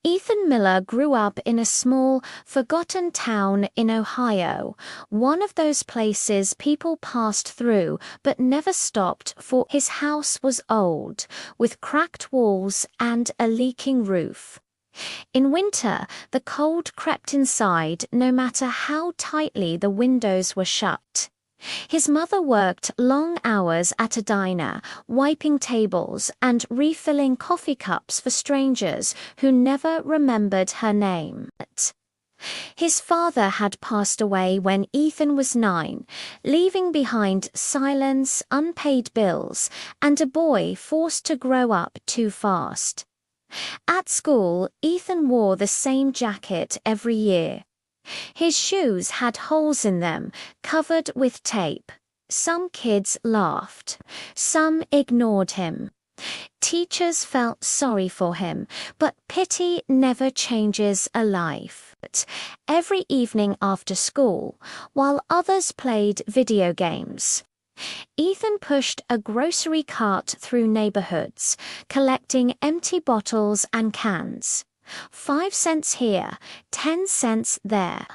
Ethan Miller grew up in a small, forgotten town in Ohio, one of those places people passed through but never stopped, for his house was old, with cracked walls and a leaking roof. In winter, the cold crept inside no matter how tightly the windows were shut. His mother worked long hours at a diner, wiping tables and refilling coffee cups for strangers who never remembered her name. His father had passed away when Ethan was 9, leaving behind silence, unpaid bills, and a boy forced to grow up too fast. At school, Ethan wore the same jacket every year. His shoes had holes in them, covered with tape. Some kids laughed. Some ignored him. Teachers felt sorry for him, but pity never changes a life. Every evening after school, while others played video games, Ethan pushed a grocery cart through neighborhoods, collecting empty bottles and cans. 5 cents here, 10 cents there.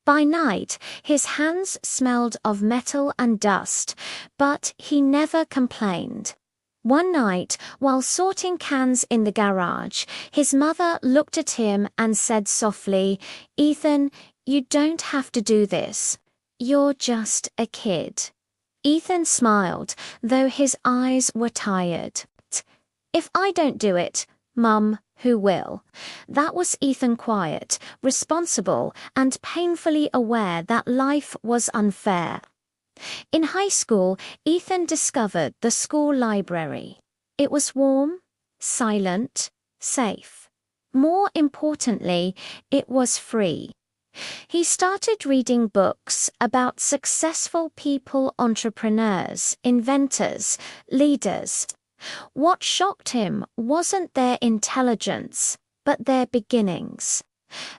By night, his hands smelled of metal and dust, but he never complained. One night, while sorting cans in the garage, his mother looked at him and said softly, "Ethan, you don't have to do this. You're just a kid." Ethan smiled, though his eyes were tired. "If I don't do it, Mum, who will?" That was Ethan, quiet, responsible, and painfully aware that life was unfair. In high school, Ethan discovered the school library. It was warm, silent, safe. More importantly, it was free. He started reading books about successful people, entrepreneurs, inventors, leaders. What shocked him wasn't their intelligence, but their beginnings.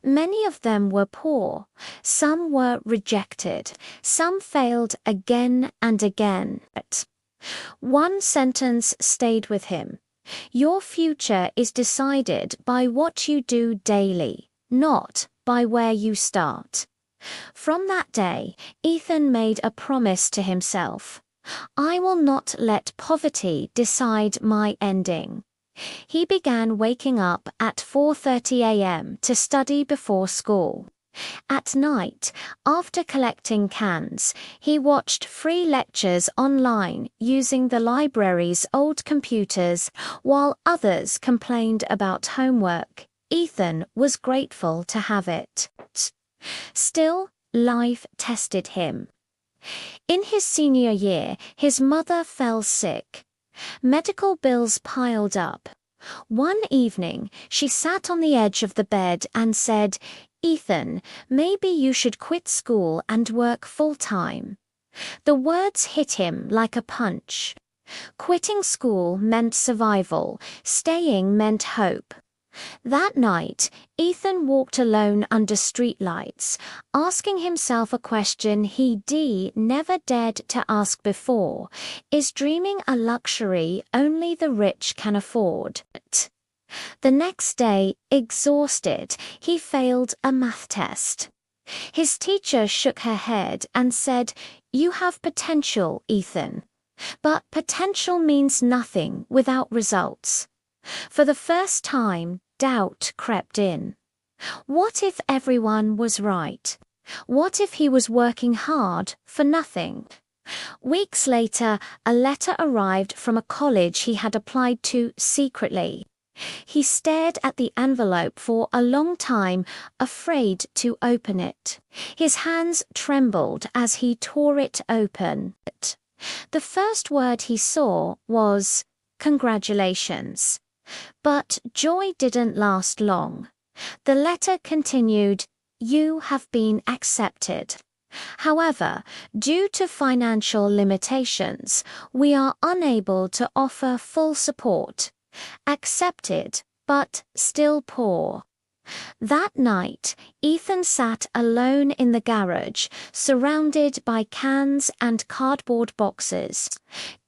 Many of them were poor, some were rejected, some failed again and again. One sentence stayed with him: "Your future is decided by what you do daily, not by where you start." From that day, Ethan made a promise to himself: "I will not let poverty decide my ending." He began waking up at 4:30 a.m. to study before school. At night, after collecting cans, he watched free lectures online using the library's old computers, while others complained about homework. Ethan was grateful to have it. Still, life tested him. In his senior year, his mother fell sick. Medical bills piled up. One evening, she sat on the edge of the bed and said, "Ethan, maybe you should quit school and work full-time." The words hit him like a punch. Quitting school meant survival, staying meant hope. That night, Ethan walked alone under streetlights, asking himself a question he'd never dared to ask before: is dreaming a luxury only the rich can afford? The next day, exhausted, he failed a math test. His teacher shook her head and said, "You have potential, Ethan." But potential means nothing without results. For the first time, doubt crept in. What if everyone was right? What if he was working hard for nothing? Weeks later, a letter arrived from a college he had applied to secretly. He stared at the envelope for a long time, afraid to open it. His hands trembled as he tore it open. The first word he saw was, "Congratulations." But joy didn't last long. The letter continued, "You have been accepted. However, due to financial limitations, we are unable to offer full support. Accepted, but still poor." That night, Ethan sat alone in the garage, surrounded by cans and cardboard boxes.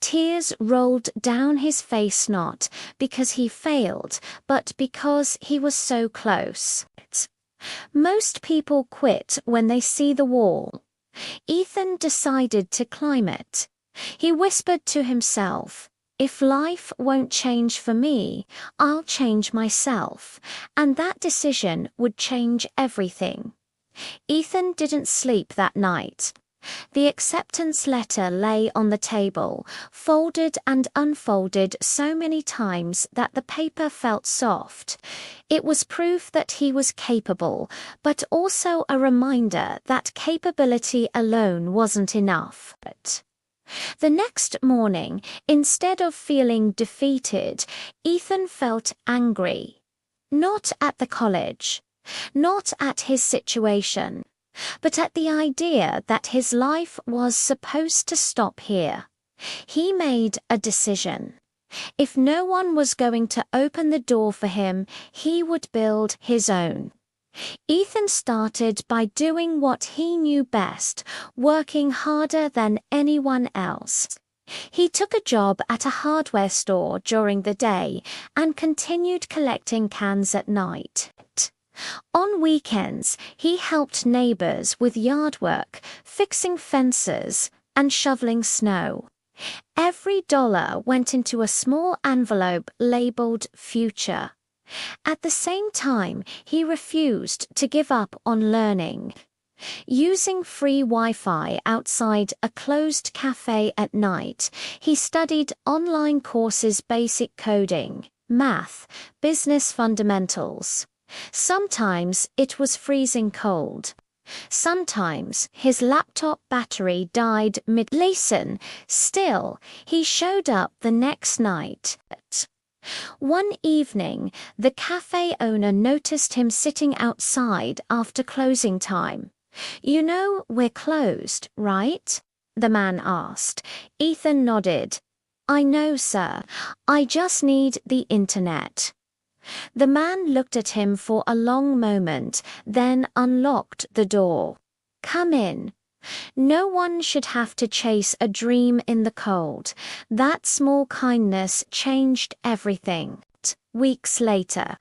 Tears rolled down his face, not because he failed, but because he was so close. Most people quit when they see the wall. Ethan decided to climb it. He whispered to himself, "If life won't change for me, I'll change myself," and that decision would change everything. Ethan didn't sleep that night. The acceptance letter lay on the table, folded and unfolded so many times that the paper felt soft. It was proof that he was capable, but also a reminder that capability alone wasn't enough. The next morning, instead of feeling defeated, Ethan felt angry. Not at the college, not at his situation, but at the idea that his life was supposed to stop here. He made a decision. If no one was going to open the door for him, he would build his own. Ethan started by doing what he knew best, working harder than anyone else. He took a job at a hardware store during the day and continued collecting cans at night. On weekends, he helped neighbors with yard work, fixing fences, and shoveling snow. Every dollar went into a small envelope labeled Future. At the same time, he refused to give up on learning. Using free Wi-Fi outside a closed cafe at night, he studied online courses, basic coding, math, business fundamentals. Sometimes it was freezing cold. Sometimes his laptop battery died mid-lesson. Still, he showed up the next night. One evening, the cafe owner noticed him sitting outside after closing time. "You know we're closed, right?" the man asked. Ethan nodded. "I know, sir. I just need the internet." The man looked at him for a long moment, then unlocked the door. "Come in." No one should have to chase a dream in the cold. That small kindness changed everything. Weeks later,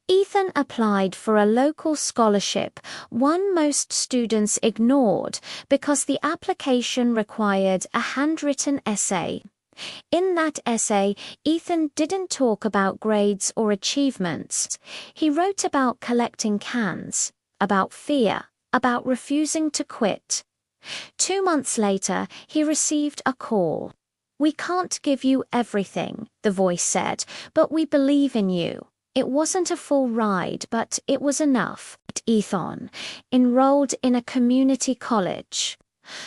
Ethan applied for a local scholarship, one most students ignored because the application required a handwritten essay. In that essay, Ethan didn't talk about grades or achievements. He wrote about collecting cans, about fear, about refusing to quit. 2 months later, he received a call. "We can't give you everything," the voice said, "but we believe in you." It wasn't a full ride, but it was enough. Ethan enrolled in a community college.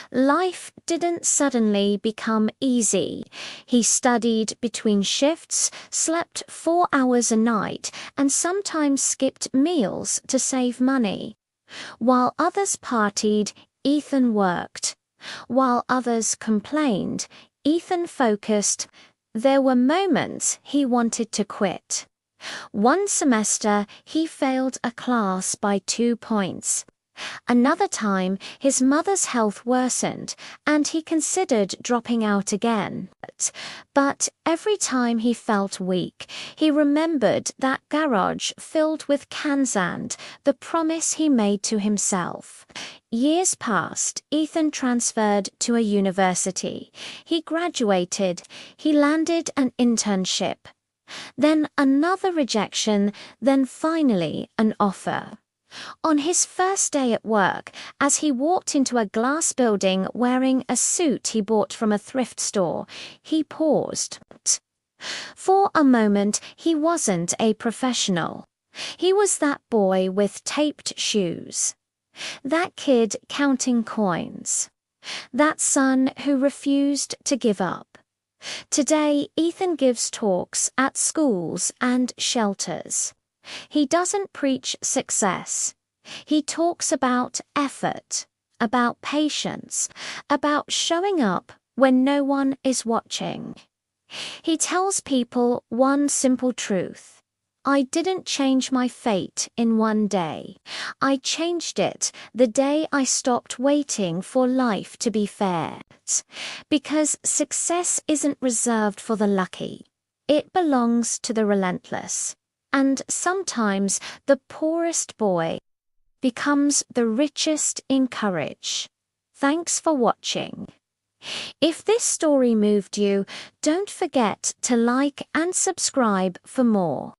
Life didn't suddenly become easy. He studied between shifts, slept 4 hours a night, and sometimes skipped meals to save money. While others partied, Ethan worked. While others complained, Ethan focused. There were moments he wanted to quit. One semester, he failed a class by 2 points. Another time, his mother's health worsened, and he considered dropping out again. But every time he felt weak, he remembered that garage filled with cans and the promise he made to himself. Years passed. Ethan transferred to a university. He graduated. He landed an internship. Then another rejection, then finally an offer. On his first day at work, as he walked into a glass building wearing a suit he bought from a thrift store, he paused. For a moment, he wasn't a professional. He was that boy with taped shoes. That kid counting coins. That son who refused to give up. Today, Ethan gives talks at schools and shelters. He doesn't preach success. He talks about effort, about patience, about showing up when no one is watching. He tells people one simple truth: I didn't change my fate in one day. I changed it the day I stopped waiting for life to be fair. Because success isn't reserved for the lucky. It belongs to the relentless. And sometimes the poorest boy becomes the richest in courage. Thanks for watching. If this story moved you, don't forget to like and subscribe for more.